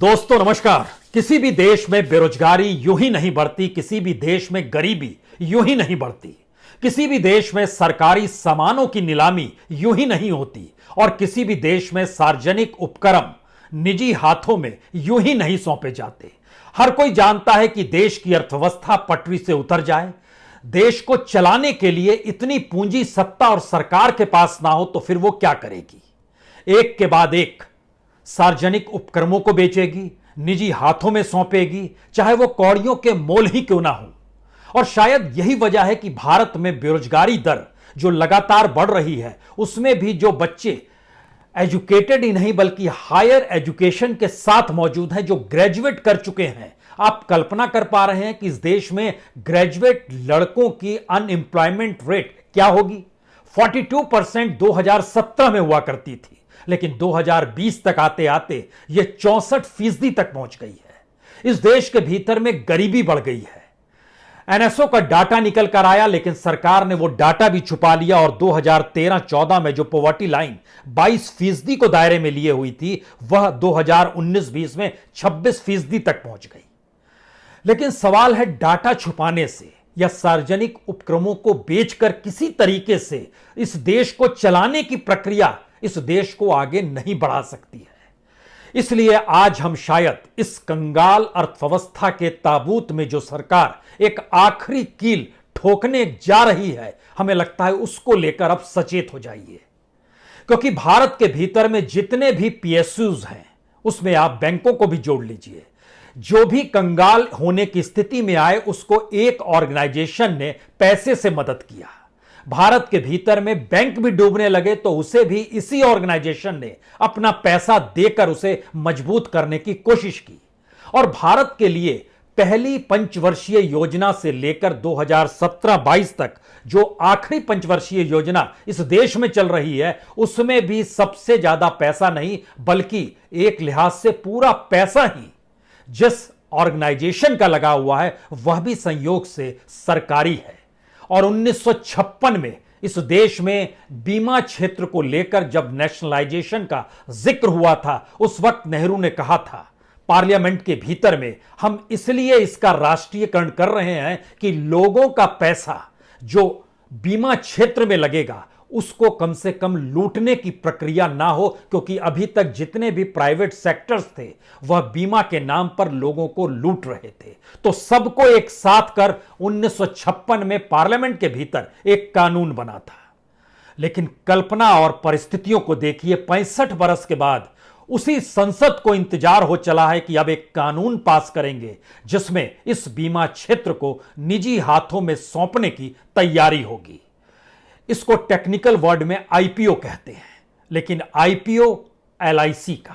दोस्तों नमस्कार। किसी भी देश में बेरोजगारी यूं ही नहीं बढ़ती, किसी भी देश में गरीबी यूं ही नहीं बढ़ती, किसी भी देश में सरकारी सामानों की नीलामी यूं ही नहीं होती और किसी भी देश में सार्वजनिक उपक्रम निजी हाथों में यूं ही नहीं सौंपे जाते। हर कोई जानता है कि देश की अर्थव्यवस्था पटरी से उतर जाए, देश को चलाने के लिए इतनी पूंजी सत्ता और सरकार के पास ना हो तो फिर वो क्या करेगी? एक के बाद एक सार्वजनिक उपक्रमों को बेचेगी, निजी हाथों में सौंपेगी, चाहे वो कौड़ियों के मोल ही क्यों ना हो। और शायद यही वजह है कि भारत में बेरोजगारी दर जो लगातार बढ़ रही है, उसमें भी जो बच्चे एजुकेटेड ही नहीं बल्कि हायर एजुकेशन के साथ मौजूद हैं, जो ग्रेजुएट कर चुके हैं। आप कल्पना कर पा रहे हैं कि इस देश में ग्रेजुएट लड़कों की अनएम्प्लॉयमेंट रेट क्या होगी? 42% 2017 में हुआ करती थी, लेकिन 2020 तक आते आते यह 64% तक पहुंच गई है। इस देश के भीतर में गरीबी बढ़ गई है। एनएसओ का डाटा निकल कर आया, लेकिन सरकार ने वो डाटा भी छुपा लिया और 2013-14 में जो पॉवर्टी लाइन 22% को दायरे में लिए हुई थी, वह 2019-20 में 26% तक पहुंच गई। लेकिन सवाल है, डाटा छुपाने से या सार्वजनिक उपक्रमों को बेचकर किसी तरीके से इस देश को चलाने की प्रक्रिया इस देश को आगे नहीं बढ़ा सकती है। इसलिए आज हम शायद इस कंगाल अर्थव्यवस्था के ताबूत में जो सरकार एक आखिरी कील ठोकने जा रही है, हमें लगता है उसको लेकर अब सचेत हो जाइए। क्योंकि भारत के भीतर में जितने भी पीएसयूज हैं, उसमें आप बैंकों को भी जोड़ लीजिए, जो भी कंगाल होने की स्थिति में आए उसको एक ऑर्गेनाइजेशन ने पैसे से मदद किया। भारत के भीतर में बैंक भी डूबने लगे तो उसे भी इसी ऑर्गेनाइजेशन ने अपना पैसा देकर उसे मजबूत करने की कोशिश की। और भारत के लिए पहली पंचवर्षीय योजना से लेकर 2017-22 तक जो आखिरी पंचवर्षीय योजना इस देश में चल रही है, उसमें भी सबसे ज्यादा पैसा नहीं बल्कि एक लिहाज से पूरा पैसा ही जिस ऑर्गेनाइजेशन का लगा हुआ है वह भी संयोग से सरकारी है। और 1956 में इस देश में बीमा क्षेत्र को लेकर जब नेशनलाइजेशन का जिक्र हुआ था, उस वक्त नेहरू ने कहा था पार्लियामेंट के भीतर में, हम इसलिए इसका राष्ट्रीयकरण कर रहे हैं कि लोगों का पैसा जो बीमा क्षेत्र में लगेगा उसको कम से कम लूटने की प्रक्रिया ना हो, क्योंकि अभी तक जितने भी प्राइवेट सेक्टर्स थे वह बीमा के नाम पर लोगों को लूट रहे थे। तो सबको एक साथ कर 1956 में पार्लियामेंट के भीतर एक कानून बना था। लेकिन कल्पना और परिस्थितियों को देखिए, 65 बरस के बाद उसी संसद को इंतजार हो चला है कि अब एक कानून पास करेंगे जिसमें इस बीमा क्षेत्र को निजी हाथों में सौंपने की तैयारी होगी। इसको टेक्निकल वर्ड में आईपीओ कहते हैं। लेकिन आईपीओ एलआईसी का,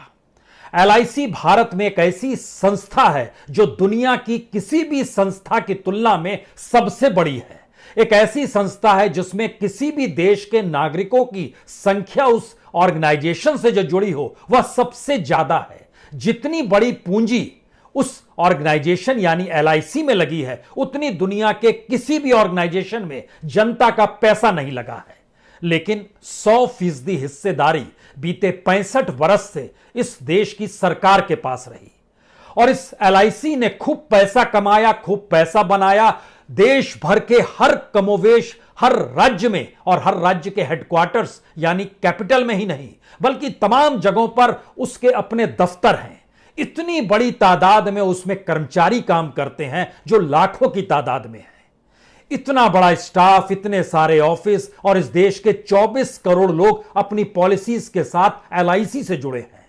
एलआईसी भारत में एक ऐसी संस्था है जो दुनिया की किसी भी संस्था की तुलना में सबसे बड़ी है। एक ऐसी संस्था है जिसमें किसी भी देश के नागरिकों की संख्या उस ऑर्गेनाइजेशन से जो जुड़ी हो वह सबसे ज्यादा है। जितनी बड़ी पूंजी उस ऑर्गेनाइजेशन यानी एलआईसी में लगी है, उतनी दुनिया के किसी भी ऑर्गेनाइजेशन में जनता का पैसा नहीं लगा है। लेकिन 100% हिस्सेदारी बीते 65 बरस से इस देश की सरकार के पास रही और इस एलआईसी ने खूब पैसा कमाया, खूब पैसा बनाया। देश भर के हर कमोवेश हर राज्य में, और हर राज्य के हेडक्वार्टर्स यानी कैपिटल में ही नहीं बल्कि तमाम जगहों पर उसके अपने दफ्तर हैं। इतनी बड़ी तादाद में उसमें कर्मचारी काम करते हैं जो लाखों की तादाद में है। इतना बड़ा स्टाफ, इतने सारे ऑफिस और इस देश के 24 करोड़ लोग अपनी पॉलिसीज के साथ एलआईसी से जुड़े हैं।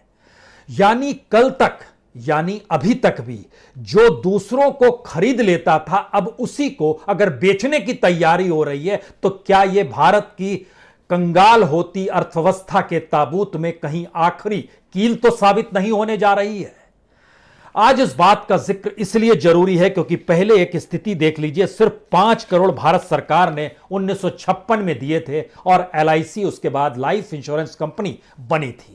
यानी कल तक, यानी अभी तक भी जो दूसरों को खरीद लेता था, अब उसी को अगर बेचने की तैयारी हो रही है, तो क्या यह भारत की कंगाल होती अर्थव्यवस्था के ताबूत में कहीं आखिरी कील तो साबित नहीं होने जा रही है? आज इस बात का जिक्र इसलिए जरूरी है क्योंकि पहले एक स्थिति देख लीजिए, सिर्फ 5 करोड़ भारत सरकार ने 1956 में दिए थे और एलआईसी उसके बाद लाइफ इंश्योरेंस कंपनी बनी थी।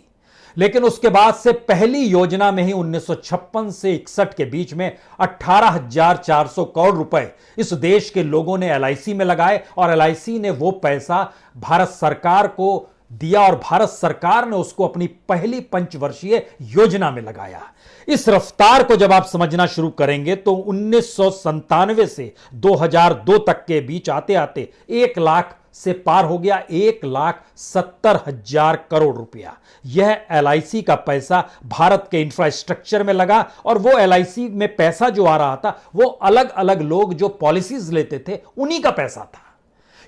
लेकिन उसके बाद से पहली योजना में ही 1956 से 61 के बीच में 18,400 करोड़ रुपए इस देश के लोगों ने एलआईसी में लगाए और एलआईसी ने वो पैसा भारत सरकार को दिया और भारत सरकार ने उसको अपनी पहली पंचवर्षीय योजना में लगाया। इस रफ्तार को जब आप समझना शुरू करेंगे तो 1997 से 2002 तक के बीच आते आते 1 लाख से पार हो गया 1,70,000 करोड़ रुपया। यह एलआईसी का पैसा भारत के इंफ्रास्ट्रक्चर में लगा और वो एलआईसी में पैसा जो आ रहा था वो अलग अलग लोग जो पॉलिसीज लेते थे उन्हीं का पैसा था।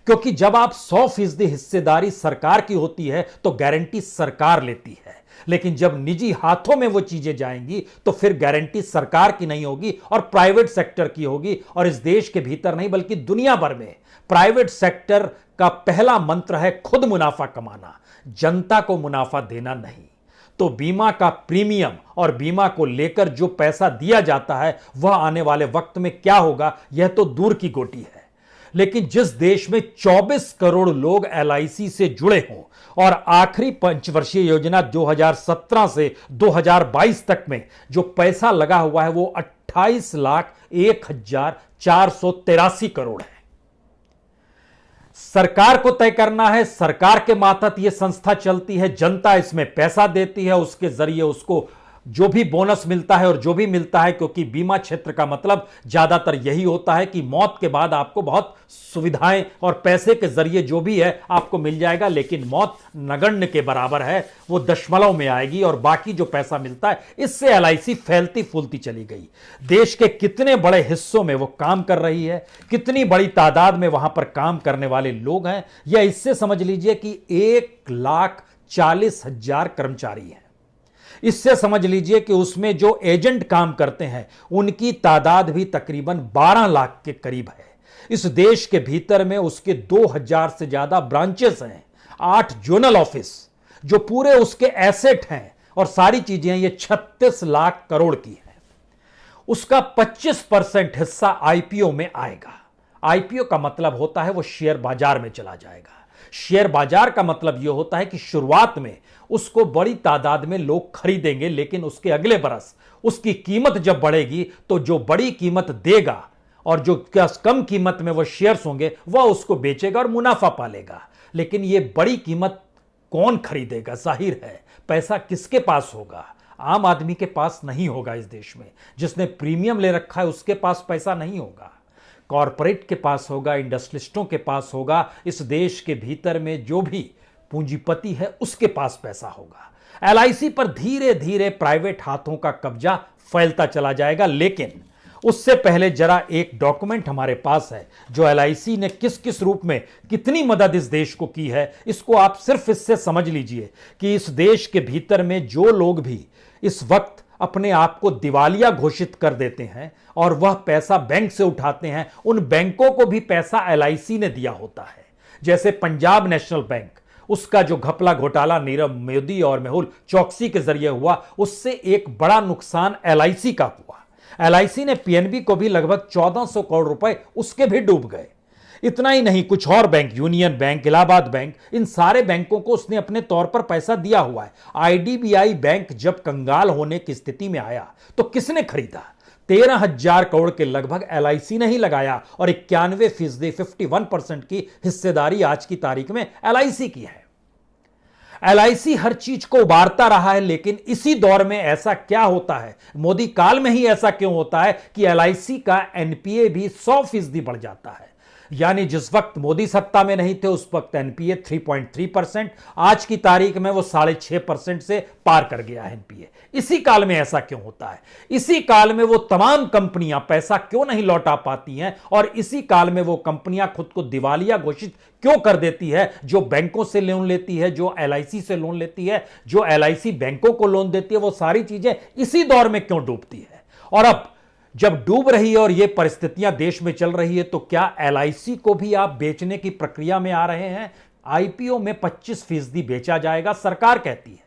क्योंकि जब आप 100% हिस्सेदारी सरकार की होती है तो गारंटी सरकार लेती है, लेकिन जब निजी हाथों में वो चीजें जाएंगी तो फिर गारंटी सरकार की नहीं होगी और प्राइवेट सेक्टर की होगी। और इस देश के भीतर नहीं बल्कि दुनिया भर में प्राइवेट सेक्टर का पहला मंत्र है खुद मुनाफा कमाना, जनता को मुनाफा देना नहीं। तो बीमा का प्रीमियम और बीमा को लेकर जो पैसा दिया जाता है वह आने वाले वक्त में क्या होगा यह तो दूर की गोटी है। लेकिन जिस देश में 24 करोड़ लोग एलआईसी से जुड़े हों और आखिरी पंचवर्षीय योजना 2017 से 2022 तक में जो पैसा लगा हुआ है वो 28,01,483 करोड़ है। सरकार को तय करना है, सरकार के मातहत यह संस्था चलती है, जनता इसमें पैसा देती है, उसके जरिए उसको जो भी बोनस मिलता है और जो भी मिलता है, क्योंकि बीमा क्षेत्र का मतलब ज्यादातर यही होता है कि मौत के बाद आपको बहुत सुविधाएं और पैसे के जरिए जो भी है आपको मिल जाएगा, लेकिन मौत नगण्य के बराबर है, वो दशमलव में आएगी और बाकी जो पैसा मिलता है इससे एलआईसी फैलती फूलती चली गई। देश के कितने बड़े हिस्सों में वो काम कर रही है, कितनी बड़ी तादाद में वहां पर काम करने वाले लोग हैं, या इससे समझ लीजिए कि 1,40,000 कर्मचारी हैं। इससे समझ लीजिए कि उसमें जो एजेंट काम करते हैं उनकी तादाद भी तकरीबन 12 लाख के करीब है। इस देश के भीतर में उसके 2000 से ज्यादा ब्रांचेस हैं, 8 जोनल ऑफिस जो पूरे उसके एसेट हैं और सारी चीजें हैं, ये 36 लाख करोड़ की है। उसका 25% हिस्सा आईपीओ में आएगा। आईपीओ का मतलब होता है वो शेयर बाजार में चला जाएगा। शेयर बाजार का मतलब यह होता है कि शुरुआत में उसको बड़ी तादाद में लोग खरीदेंगे, लेकिन उसके अगले बरस उसकी कीमत जब बढ़ेगी तो जो बड़ी कीमत देगा और जो कम कीमत में वो शेयर्स होंगे वह उसको बेचेगा और मुनाफा पालेगा। लेकिन ये बड़ी कीमत कौन खरीदेगा? जाहिर है पैसा किसके पास होगा? आम आदमी के पास नहीं होगा। इस देश में जिसने प्रीमियम ले रखा है उसके पास पैसा नहीं होगा, कॉरपोरेट के पास होगा, इंडस्ट्रियलिस्टों के पास होगा। इस देश के भीतर में जो भी पूंजीपति है उसके पास पैसा होगा। एलआईसी पर धीरे धीरे प्राइवेट हाथों का कब्जा फैलता चला जाएगा। लेकिन उससे पहले जरा एक डॉक्यूमेंट हमारे पास है जो एलआईसी ने किस किस रूप में कितनी मदद इस देश को की है, इसको आप सिर्फ इससे समझ लीजिए कि इस देश के भीतर में जो लोग भी इस वक्त अपने आप को दिवालिया घोषित कर देते हैं और वह पैसा बैंक से उठाते हैं, उन बैंकों को भी पैसा एलआईसी ने दिया होता है। जैसे पंजाब नेशनल बैंक, उसका जो घपला घोटाला नीरव मोदी और मेहुल चौकसी के जरिए हुआ, उससे एक बड़ा नुकसान एलआईसी का हुआ। एलआईसी ने पीएनबी को भी लगभग 1400 करोड़ रुपए उसके भी डूब गए। इतना ही नहीं, कुछ और bank, union bank, Allahabad bank, इन सारे बैंकों को उसने अपने तौर पर पैसा दिया हुआ है। आईडीबीआई बैंक जब कंगाल होने की स्थिति में आया तो किसने खरीदा? 13,000 करोड़ के लगभग एलआईसी ने ही लगाया और 91% 51% की हिस्सेदारी आज की तारीख में एलआईसी की है। एलआईसी हर चीज को उबारता रहा है, लेकिन इसी दौर में ऐसा क्या होता है, मोदी काल में ही ऐसा क्यों होता है कि एलआईसी का एनपीए भी 100% बढ़ जाता है। यानी जिस वक्त मोदी सत्ता में नहीं थे उस वक्त एनपीए 3.3%, आज की तारीख में वो 6.5% से पार कर गया है एनपीए। इसी काल में ऐसा क्यों होता है? इसी काल में वो तमाम कंपनियां पैसा क्यों नहीं लौटा पाती हैं और इसी काल में वो कंपनियां खुद को दिवालिया घोषित क्यों कर देती है? जो बैंकों से लोन लेती है, जो एलआईसी से लोन लेती है, जो एलआईसी बैंकों को लोन देती है, वो सारी चीजें इसी दौर में क्यों डूबती है? और अब जब डूब रही है और ये परिस्थितियां देश में चल रही है तो क्या एलआईसी को भी आप बेचने की प्रक्रिया में आ रहे हैं? आईपीओ में 25% बेचा जाएगा, सरकार कहती है,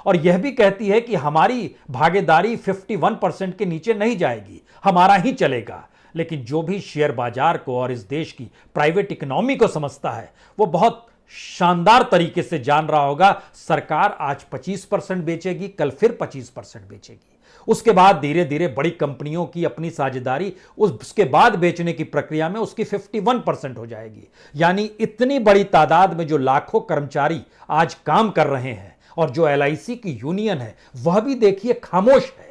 और यह भी कहती है कि हमारी भागीदारी 51% के नीचे नहीं जाएगी, हमारा ही चलेगा। लेकिन जो भी शेयर बाजार को और इस देश की प्राइवेट इकोनॉमी को समझता है वो बहुत शानदार तरीके से जान रहा होगा, सरकार आज 25% बेचेगी, कल फिर 25% बेचेगी। उसके बाद धीरे धीरे बड़ी कंपनियों की अपनी साझेदारी उसके बाद बेचने की प्रक्रिया में उसकी 51% हो जाएगी। यानी इतनी बड़ी तादाद में जो लाखों कर्मचारी आज काम कर रहे हैं और जो एलआईसी की यूनियन है वह भी देखिए खामोश है।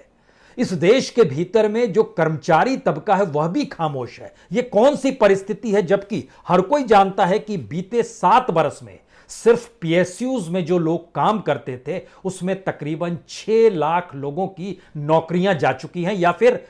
इस देश के भीतर में जो कर्मचारी तबका है वह भी खामोश है। यह कौन सी परिस्थिति है, जबकि हर कोई जानता है कि बीते 7 बरस में सिर्फ पीएसयूज में जो लोग काम करते थे उसमें तकरीबन 6 लाख लोगों की नौकरियां जा चुकी हैं, या फिर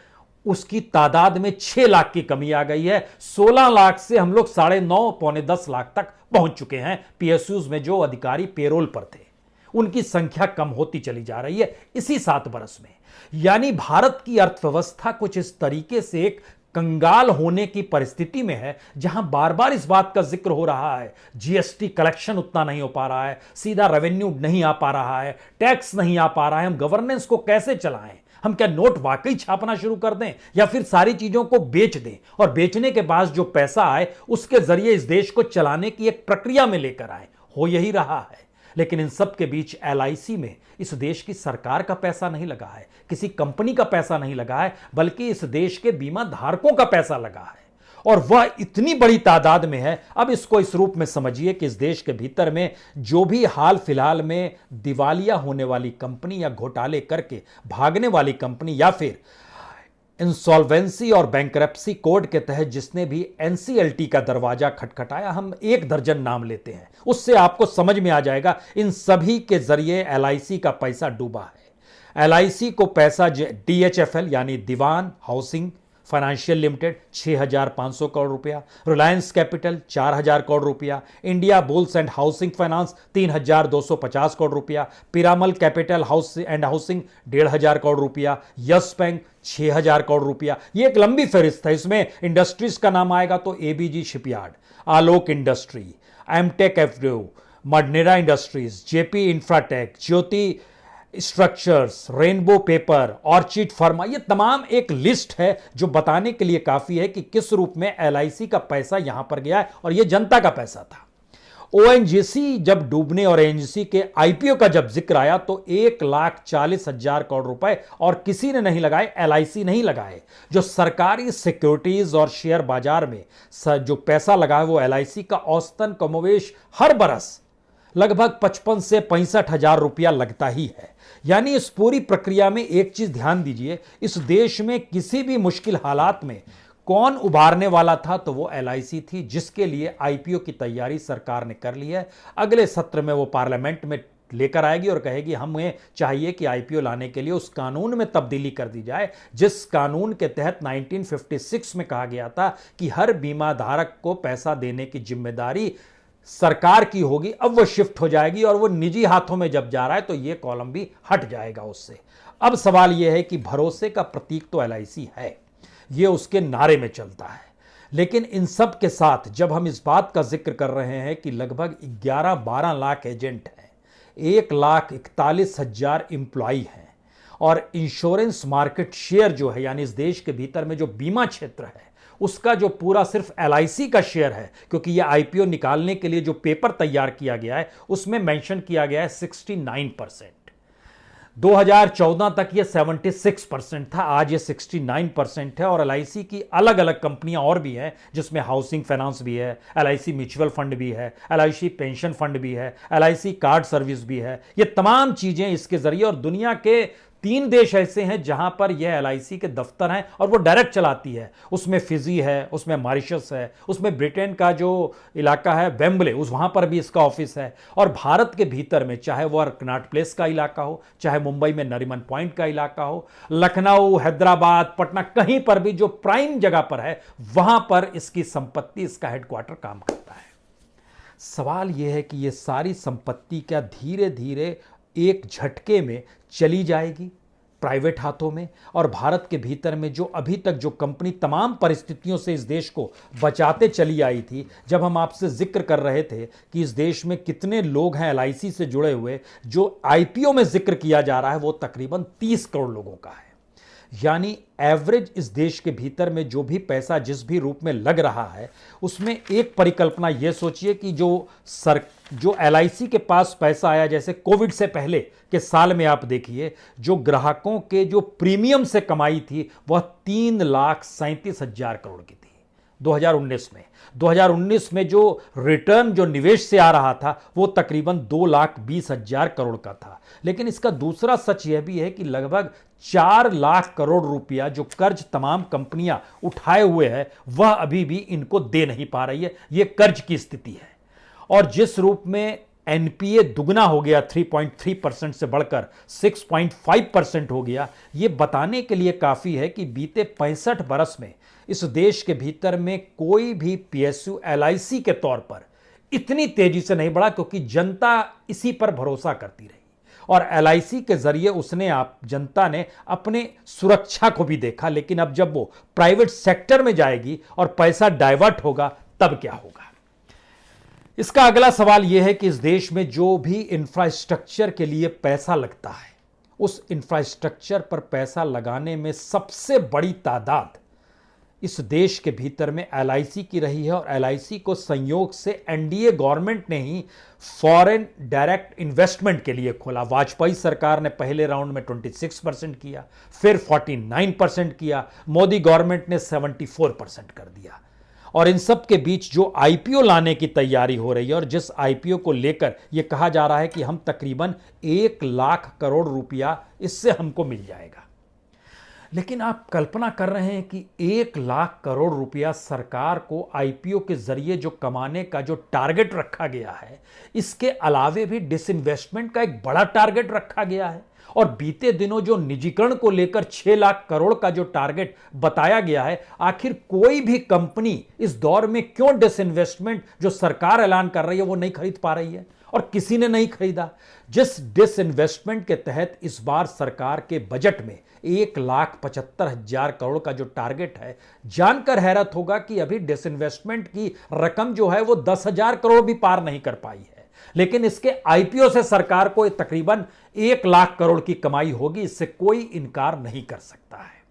उसकी तादाद में 6 लाख की कमी आ गई है। 16 लाख से हम लोग 9.5 पौने 10 लाख तक पहुंच चुके हैं। पीएसयूज में जो अधिकारी पेरोल पर थे उनकी संख्या कम होती चली जा रही है इसी 7 बरस में। यानी भारत की अर्थव्यवस्था कुछ इस तरीके से एक कंगाल होने की परिस्थिति में है, जहां बार बार इस बात का जिक्र हो रहा है जीएसटी कलेक्शन उतना नहीं हो पा रहा है, सीधा रेवेन्यू नहीं आ पा रहा है, टैक्स नहीं आ पा रहा है, हम गवर्नेंस को कैसे चलाएं, हम क्या नोट वाकई छापना शुरू कर दें या फिर सारी चीजों को बेच दें और बेचने के बाद जो पैसा आए उसके जरिए इस देश को चलाने की एक प्रक्रिया में लेकर आए। हो यही रहा है। लेकिन इन सब के बीच एलआईसी में इस देश की सरकार का पैसा नहीं लगा है, किसी कंपनी का पैसा नहीं लगा है, बल्कि इस देश के बीमा धारकों का पैसा लगा है और वह इतनी बड़ी तादाद में है। अब इसको इस रूप में समझिए कि इस देश के भीतर में जो भी हाल फिलहाल में दिवालिया होने वाली कंपनी या घोटाले करके भागने वाली कंपनी या फिर इंसॉल्वेंसी और बैंकरप्सी कोड के तहत जिसने भी एनसीएलटी का दरवाजा खटखटाया, हम 1 दर्जन नाम लेते हैं, उससे आपको समझ में आ जाएगा इन सभी के जरिए एलआईसी का पैसा डूबा है। एलआईसी को पैसा डीएचएफएल यानी Dewan housing financial limited 6,500 crore रुपया, रिलायंस कैपिटल 4,000 करोड़ रुपया, Indiabulls and housing finance 3,250 crore रुपया, Piramal capital house and housing 1,500 crore रुपया, यस बैंक 6,000 करोड़ रुपया। ये एक लंबी फहरिस्त है। इसमें इंडस्ट्रीज का नाम आएगा तो ABG shipyard, Alok industry, Amtek एफ्रो, मडनेरा industries, Jaypee infratech, Jyoti structures, rainbow paper, orchid pharma, ये तमाम एक लिस्ट है जो बताने के लिए काफी है कि किस रूप में एलआईसी का पैसा यहां पर गया है और यह जनता का पैसा था। ओएनजीसी जब डूबने और एनजीसी के आईपीओ का जब जिक्र आया तो 1,40,000 करोड़ रुपए और किसी ने नहीं लगाए, एलआईसी नहीं लगाए। जो सरकारी सिक्योरिटीज और शेयर बाजार में जो पैसा लगा है वो एलआईसी का औसतन कमोवेश हर बरस लगभग 55 से 65,000 रुपया लगता ही है। यानी इस पूरी प्रक्रिया में एक चीज ध्यान दीजिए, इस देश में किसी भी मुश्किल हालात में कौन उबारने वाला था तो वो एलआईसी थी, जिसके लिए आईपीओ की तैयारी सरकार ने कर ली है। अगले सत्र में वो पार्लियामेंट में लेकर आएगी और कहेगी हमें चाहिए कि आईपीओ लाने के लिए उस कानून में तब्दीली कर दी जाए जिस कानून के तहत 1956 में कहा गया था कि हर बीमा धारक को पैसा देने की जिम्मेदारी सरकार की होगी। अब वो शिफ्ट हो जाएगी और वो निजी हाथों में जब जा रहा है तो ये कॉलम भी हट जाएगा उससे। अब सवाल यह है कि भरोसे का प्रतीक तो एलआईसी है, ये उसके नारे में चलता है, लेकिन इन सब के साथ जब हम इस बात का जिक्र कर रहे हैं कि लगभग 11-12 लाख एजेंट हैं, 1,41,000 एम्प्लॉई हैं और इंश्योरेंस मार्केट शेयर जो है यानी इस देश के भीतर में जो बीमा क्षेत्र है उसका जो पूरा सिर्फ एलआईसी का शेयर है, क्योंकि यह आईपीओ निकालने के लिए जो पेपर तैयार किया गया है उसमें मेंशन किया गया है 69%। 2014 तक यह 76% था, आज यह 69% है। और एलआईसी की अलग अलग कंपनियां और भी हैं जिसमें हाउसिंग फाइनेंस भी है, एलआईसी म्यूचुअल फंड भी है, एलआईसी पेंशन फंड भी है, एलआईसी कार्ड सर्विस भी है। ये तमाम चीजें इसके जरिए, और दुनिया के 3 देश ऐसे हैं जहां पर यह एलआईसी के दफ्तर हैं और वो डायरेक्ट चलाती है। उसमें फिजी है, उसमें मॉरिशस है, उसमें ब्रिटेन का जो इलाका है वेम्बले वहां पर भी इसका ऑफिस है। और भारत के भीतर में चाहे वह कनॉट प्लेस का इलाका हो, चाहे मुंबई में नरीमन पॉइंट का इलाका हो, लखनऊ, हैदराबाद, पटना, कहीं पर भी जो प्राइम जगह पर है वहां पर इसकी संपत्ति, इसका हेडक्वार्टर काम करता है। सवाल यह है कि यह सारी संपत्ति क्या धीरे धीरे एक झटके में चली जाएगी प्राइवेट हाथों में, और भारत के भीतर में जो अभी तक जो कंपनी तमाम परिस्थितियों से इस देश को बचाते चली आई थी। जब हम आपसे जिक्र कर रहे थे कि इस देश में कितने लोग हैं एलआईसी से जुड़े हुए, जो आईपीओ में जिक्र किया जा रहा है वो तकरीबन 30 करोड़ लोगों का है। यानी एवरेज इस देश के भीतर में जो भी पैसा जिस भी रूप में लग रहा है, उसमें एक परिकल्पना यह सोचिए कि जो एलआईसी के पास पैसा आया, जैसे कोविड से पहले के साल में आप देखिए, जो ग्राहकों के जो प्रीमियम से कमाई थी वह 3,37,000 करोड़ की थी 2019 में। 2019 में जो रिटर्न जो निवेश से आ रहा था वो तकरीबन 2,20,000 करोड़ का था। लेकिन इसका दूसरा सच यह भी है कि लगभग 4 लाख करोड़ रुपया जो कर्ज तमाम कंपनियां उठाए हुए हैं वह अभी भी इनको दे नहीं पा रही है। यह कर्ज की स्थिति है। और जिस रूप में एनपीए दुगना हो गया, 3.3% से बढ़कर 6.5% हो गया, यह बताने के लिए काफी है कि बीते 65 बरस में इस देश के भीतर में कोई भी पीएसयू एलआईसी के तौर पर इतनी तेजी से नहीं बढ़ा, क्योंकि जनता इसी पर भरोसा करती रही और एलआईसी के जरिए जनता ने अपने सुरक्षा को भी देखा। लेकिन अब जब वो प्राइवेट सेक्टर में जाएगी और पैसा डाइवर्ट होगा, तब क्या होगा? इसका अगला सवाल यह है कि इस देश में जो भी इंफ्रास्ट्रक्चर के लिए पैसा लगता है, उस इंफ्रास्ट्रक्चर पर पैसा लगाने में सबसे बड़ी तादाद इस देश के भीतर में एलआईसी की रही है। और एलआईसी को संयोग से एनडीए गवर्नमेंट ने ही फॉरेन डायरेक्ट इन्वेस्टमेंट के लिए खोला। वाजपेयी सरकार ने पहले राउंड में 26% किया, फिर 49% किया, मोदी गवर्नमेंट ने 74% कर दिया। और इन सब के बीच जो आईपीओ लाने की तैयारी हो रही है, और जिस आईपीओ को लेकर यह कहा जा रहा है कि हम तकरीबन 1 लाख करोड़ रुपया इससे हमको मिल जाएगा। लेकिन आप कल्पना कर रहे हैं कि 1 लाख करोड़ रुपया सरकार को आईपीओ के जरिए जो कमाने का जो टारगेट रखा गया है, इसके अलावे भी डिसइन्वेस्टमेंट का एक बड़ा टारगेट रखा गया है। और बीते दिनों जो निजीकरण को लेकर 6 लाख करोड़ का जो टारगेट बताया गया है, आखिर कोई भी कंपनी इस दौर में क्यों डिसइन्वेस्टमेंट जो सरकार ऐलान कर रही है वो नहीं खरीद पा रही है? और किसी ने नहीं खरीदा। जिस डिसइन्वेस्टमेंट के तहत इस बार सरकार के बजट में 1,75,000 करोड़ का जो टारगेट है, जानकर हैरत होगा कि अभी डिसइन्वेस्टमेंट की रकम जो है वो 10,000 करोड़ भी पार नहीं कर पाई है। लेकिन इसके आईपीओ से सरकार को तकरीबन 1 लाख करोड़ की कमाई होगी, इससे कोई इनकार नहीं कर सकता है।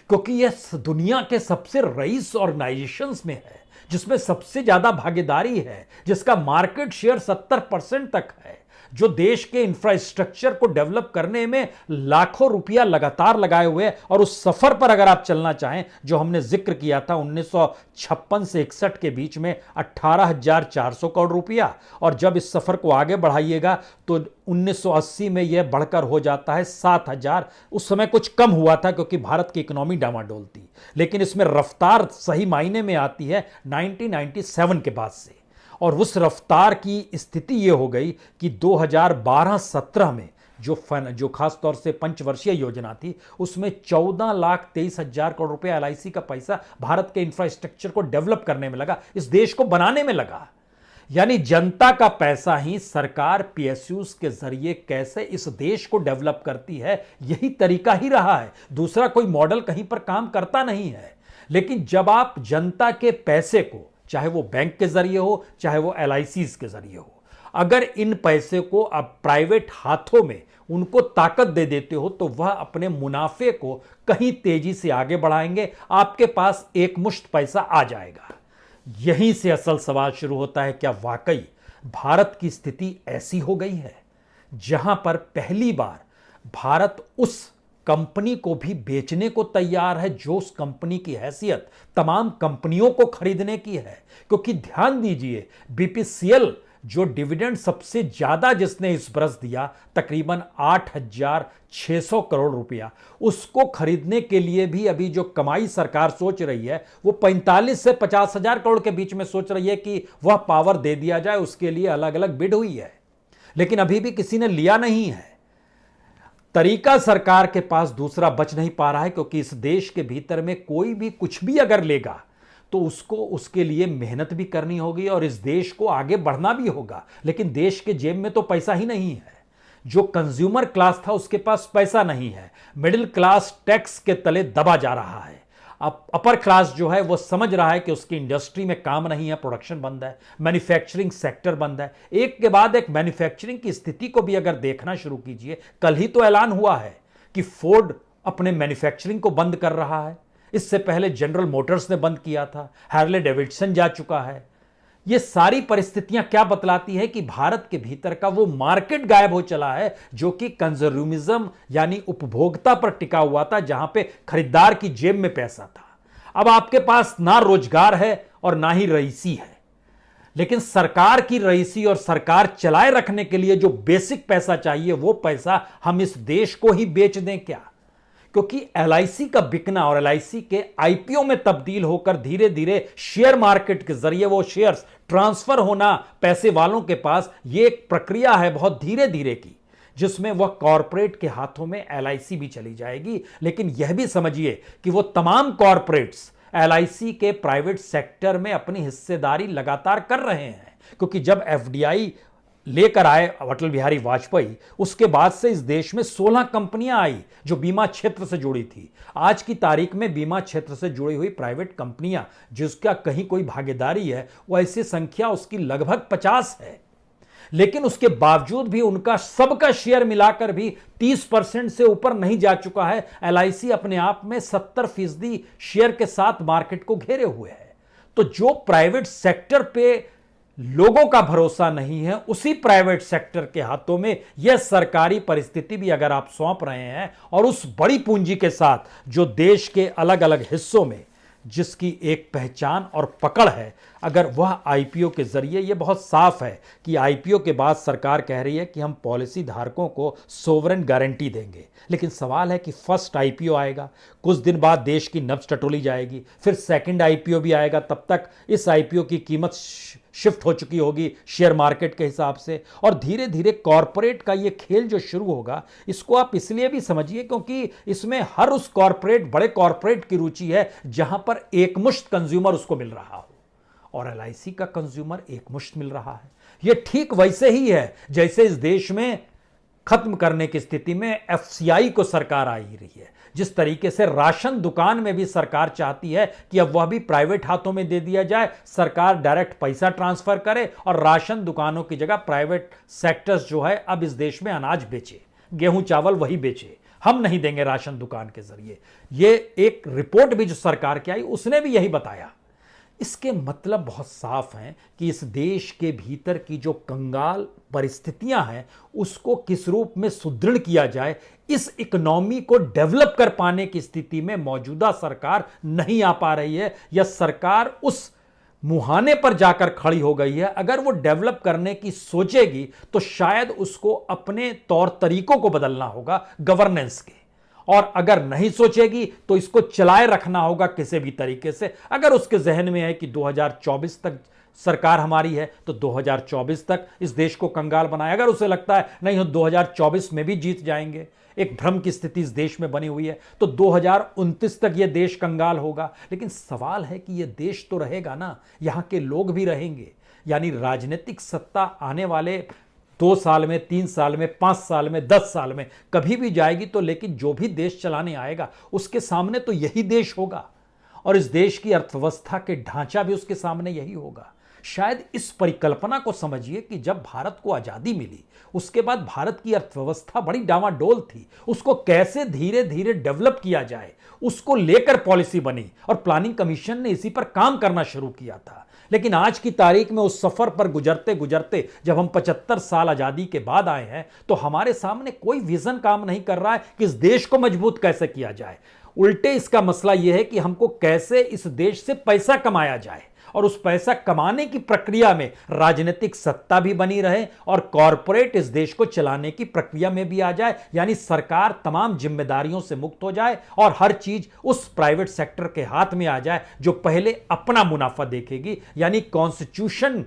क्योंकि यह दुनिया के सबसे रईस ऑर्गेनाइजेशंस में है, जिसमें सबसे ज्यादा भागीदारी है, जिसका मार्केट शेयर 70% तक है, जो देश के इंफ्रास्ट्रक्चर को डेवलप करने में लाखों रुपया लगातार लगाए हुए हैं। और उस सफर पर अगर आप चलना चाहें जो हमने जिक्र किया था 1956 से 61 के बीच में 18,400 करोड़ रुपया, और जब इस सफर को आगे बढ़ाइएगा तो 1980 में यह बढ़कर हो जाता है 7,000। उस समय कुछ कम हुआ था क्योंकि भारत की इकोनॉमी डामाडोल थी, लेकिन इसमें रफ्तार सही मायने में आती है 1997 के बाद से। और उस रफ्तार की स्थिति यह हो गई कि 2012-17 में जो खास तौर से पंचवर्षीय योजना थी, उसमें 14,23,000 करोड़ रुपए एलआईसी का पैसा भारत के इंफ्रास्ट्रक्चर को डेवलप करने में लगा, इस देश को बनाने में लगा। यानी जनता का पैसा ही सरकार पीएसयूज के जरिए कैसे इस देश को डेवलप करती है, यही तरीका ही रहा है। दूसरा कोई मॉडल कहीं पर काम करता नहीं है। लेकिन जब आप जनता के पैसे को, चाहे वो बैंक के जरिए हो, चाहे वो एलआईसीज के जरिए हो, अगर इन पैसे को आप प्राइवेट हाथों में उनको ताकत दे देते हो तो वह अपने मुनाफे को कहीं तेजी से आगे बढ़ाएंगे, आपके पास एक मुश्त पैसा आ जाएगा। यहीं से असल सवाल शुरू होता है, क्या वाकई भारत की स्थिति ऐसी हो गई है जहां पर पहली बार भारत उस कंपनी को भी बेचने को तैयार है जो उस कंपनी की हैसियत तमाम कंपनियों को खरीदने की है? क्योंकि ध्यान दीजिए, बीपीसीएल जो डिविडेंड सबसे ज्यादा जिसने इस बरस दिया, तकरीबन 8,600 करोड़ रुपया, उसको खरीदने के लिए भी अभी जो कमाई सरकार सोच रही है वो 45 से 50,000 करोड़ के बीच में सोच रही है कि वह पावर दे दिया जाए। उसके लिए अलग अलग बिड हुई है, लेकिन अभी भी किसी ने लिया नहीं है। तरीका सरकार के पास दूसरा बच नहीं पा रहा है, क्योंकि इस देश के भीतर में कोई भी कुछ भी अगर लेगा तो उसको उसके लिए मेहनत भी करनी होगी और इस देश को आगे बढ़ना भी होगा। लेकिन देश के जेब में तो पैसा ही नहीं है। जो कंज्यूमर क्लास था उसके पास पैसा नहीं है। मिडिल क्लास टैक्स के तले दबा जा रहा है। अब अपर क्लास जो है वो समझ रहा है कि उसकी इंडस्ट्री में काम नहीं है, प्रोडक्शन बंद है, मैन्युफैक्चरिंग सेक्टर बंद है। एक के बाद एक मैन्युफैक्चरिंग की स्थिति को भी अगर देखना शुरू कीजिए, कल ही तो ऐलान हुआ है कि फोर्ड अपने मैन्युफैक्चरिंग को बंद कर रहा है। इससे पहले जनरल मोटर्स ने बंद किया था, हार्ले डेविडसन जा चुका है। ये सारी परिस्थितियां क्या बतलाती है कि भारत के भीतर का वो मार्केट गायब हो चला है जो कि कंजर्व्यूमिज्म यानी उपभोक्ता पर टिका हुआ था, जहां पे खरीदार की जेब में पैसा था। अब आपके पास ना रोजगार है और ना ही रईसी है, लेकिन सरकार की रईसी और सरकार चलाए रखने के लिए जो बेसिक पैसा चाहिए वो पैसा हम इस देश को ही बेच दें क्या? क्योंकि एलआईसी का बिकना और एलआईसी के आईपीओ में तब्दील होकर धीरे धीरे शेयर मार्केट के जरिए वो शेयर्स ट्रांसफर होना पैसे वालों के पास, ये एक प्रक्रिया है बहुत धीरे धीरे की, जिसमें वह कॉरपोरेट के हाथों में एलआईसी भी चली जाएगी। लेकिन यह भी समझिए कि वो तमाम कॉरपोरेट्स एलआईसी के प्राइवेट सेक्टर में अपनी हिस्सेदारी लगातार कर रहे हैं, क्योंकि जब एफडीआई लेकर आए अटल बिहारी वाजपेयी, उसके बाद से इस देश में 16 कंपनियां आई जो बीमा क्षेत्र से जुड़ी थी। आज की तारीख में बीमा क्षेत्र से जुड़ी हुई प्राइवेट कंपनियां जिसका कहीं कोई भागीदारी है, वो ऐसी संख्या उसकी लगभग 50 है। लेकिन उसके बावजूद भी उनका सबका शेयर मिलाकर भी 30% से ऊपर नहीं जा चुका है। एलआईसी अपने आप में 70% शेयर के साथ मार्केट को घेरे हुए है। तो जो प्राइवेट सेक्टर पे लोगों का भरोसा नहीं है, उसी प्राइवेट सेक्टर के हाथों में यह सरकारी परिस्थिति भी अगर आप सौंप रहे हैं, और उस बड़ी पूंजी के साथ जो देश के अलग अलग हिस्सों में जिसकी एक पहचान और पकड़ है, अगर वह आईपीओ के जरिए, यह बहुत साफ है कि आईपीओ के बाद सरकार कह रही है कि हम पॉलिसी धारकों को सोवरेन गारंटी देंगे। लेकिन सवाल है कि फर्स्ट आईपीओ आएगा, कुछ दिन बाद देश की नब्ज टटोली जाएगी, फिर सेकंड आईपीओ भी आएगा, तब तक इस आईपीओ की कीमत शिफ्ट हो चुकी होगी शेयर मार्केट के हिसाब से, और धीरे धीरे कॉरपोरेट का ये खेल जो शुरू होगा, इसको आप इसलिए भी समझिए क्योंकि इसमें हर उस कॉरपोरेट, बड़े कॉरपोरेट की रुचि है जहां पर एकमुश्त कंज्यूमर उसको मिल रहा हो, और एलआईसी का कंज्यूमर एकमुश्त मिल रहा है। यह ठीक वैसे ही है जैसे इस देश में खत्म करने की स्थिति में एफसीआई को सरकार आ ही रही है। जिस तरीके से राशन दुकान में भी सरकार चाहती है कि अब वह भी प्राइवेट हाथों में दे दिया जाए, सरकार डायरेक्ट पैसा ट्रांसफर करे और राशन दुकानों की जगह प्राइवेट सेक्टर्स जो है अब इस देश में अनाज बेचे, गेहूं चावल वही बेचे, हम नहीं देंगे राशन दुकान के जरिए। यह एक रिपोर्ट भी जो सरकार की आई उसने भी यही बताया। इसके मतलब बहुत साफ हैं कि इस देश के भीतर की जो कंगाल परिस्थितियां हैं उसको किस रूप में सुदृढ़ किया जाए, इस इकोनॉमी को डेवलप कर पाने की स्थिति में मौजूदा सरकार नहीं आ पा रही है, या सरकार उस मुहाने पर जाकर खड़ी हो गई है। अगर वो डेवलप करने की सोचेगी तो शायद उसको अपने तौर तरीकों को बदलना होगा गवर्नेंस के, और अगर नहीं सोचेगी तो इसको चलाए रखना होगा किसी भी तरीके से। अगर उसके जहन में है कि 2024 तक सरकार हमारी है तो 2024 तक इस देश को कंगाल बनाए, अगर उसे लगता है नहीं हो 2024 में भी जीत जाएंगे, एक भ्रम की स्थिति इस देश में बनी हुई है, तो 2029 तक यह देश कंगाल होगा। लेकिन सवाल है कि यह देश तो रहेगा ना, यहां के लोग भी रहेंगे। यानी राजनीतिक सत्ता आने वाले 2 साल में, 3 साल में, 5 साल में, 10 साल में कभी भी जाएगी, तो लेकिन जो भी देश चलाने आएगा उसके सामने तो यही देश होगा, और इस देश की अर्थव्यवस्था के ढांचा भी उसके सामने यही होगा। शायद इस परिकल्पना को समझिए कि जब भारत को आजादी मिली उसके बाद भारत की अर्थव्यवस्था बड़ी डामाडोल थी, उसको कैसे धीरे धीरे डेवलप किया जाए उसको लेकर पॉलिसी बनी, और प्लानिंग कमीशन ने इसी पर काम करना शुरू किया था। लेकिन आज की तारीख में उस सफर पर गुजरते गुजरते जब हम 75 साल आजादी के बाद आए हैं तो हमारे सामने कोई विजन काम नहीं कर रहा है कि इस देश को मजबूत कैसे किया जाए। उल्टे इसका मसला यह है कि हमको कैसे इस देश से पैसा कमाया जाए, और उस पैसा कमाने की प्रक्रिया में राजनीतिक सत्ता भी बनी रहे और कॉरपोरेट इस देश को चलाने की प्रक्रिया में भी आ जाए, यानी सरकार तमाम जिम्मेदारियों से मुक्त हो जाए और हर चीज उस प्राइवेट सेक्टर के हाथ में आ जाए जो पहले अपना मुनाफा देखेगी। यानी कॉन्स्टिट्यूशन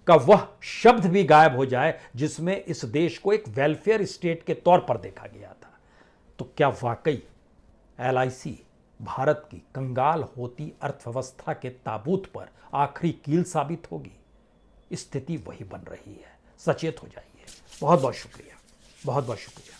का वह शब्द भी गायब हो जाए जिसमें इस देश को एक वेलफेयर स्टेट के तौर पर देखा गया था। तो क्या वाकई एलआईसी भारत की कंगाल होती अर्थव्यवस्था के ताबूत पर आखिरी कील साबित होगी? स्थिति वही बन रही है। सचेत हो जाइए। बहुत बहुत शुक्रिया, बहुत बहुत शुक्रिया।